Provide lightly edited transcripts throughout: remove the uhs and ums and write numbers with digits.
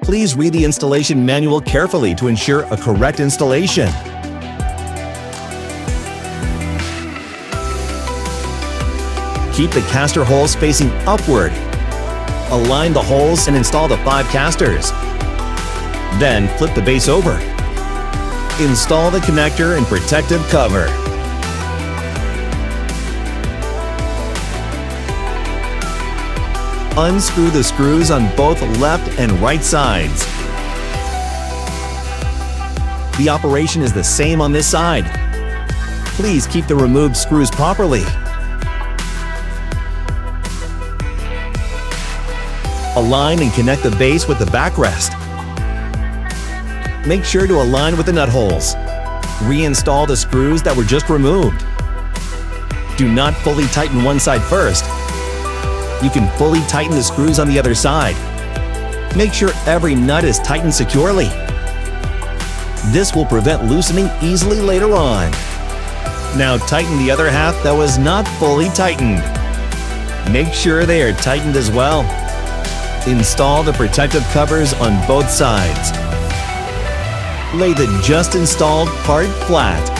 Please read the installation manual carefully to ensure a correct installation. Keep the caster holes facing upward. Align the holes and install the 5 casters. Then flip the base over. Install the connector and protective cover. Unscrew the screws on both left and right sides. The operation is the same on this side. Please keep the removed screws properly. Align and connect the base with the backrest. Make sure to align with the nut holes. Reinstall the screws that were just removed. Do not fully tighten one side first. You can fully tighten the screws on the other side. Make sure every nut is tightened securely. This will prevent loosening easily later on. Now tighten the other half that was not fully tightened. Make sure they are tightened as well. Install the protective covers on both sides. Lay the just installed part flat.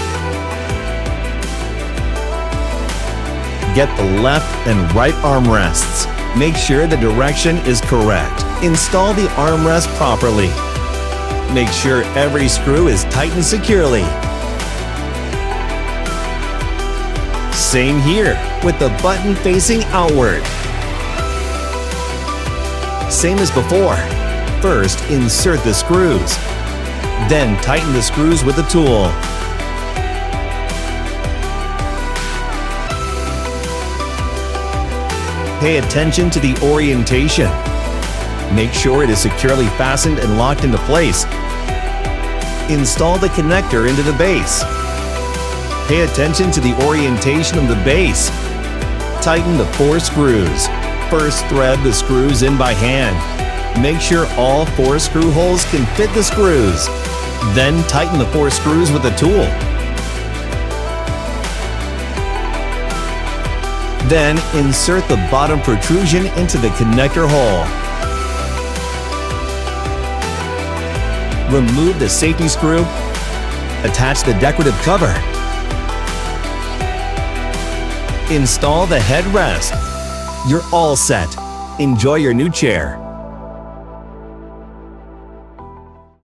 Get the left and right armrests. Make sure the direction is correct. Install the armrest properly. Make sure every screw is tightened securely. Same here, with the button facing outward. Same as before. First, insert the screws. Then tighten the screws with the tool. Pay attention to the orientation. Make sure it is securely fastened and locked into place. Install the connector into the base. Pay attention to the orientation of the base. Tighten the 4 screws. First, thread the screws in by hand. Make sure all 4 screw holes can fit the screws. Then tighten the 4 screws with a tool. Then insert the bottom protrusion into the connector hole. Remove the safety screw. Attach the decorative cover. Install the headrest. You're all set. Enjoy your new chair.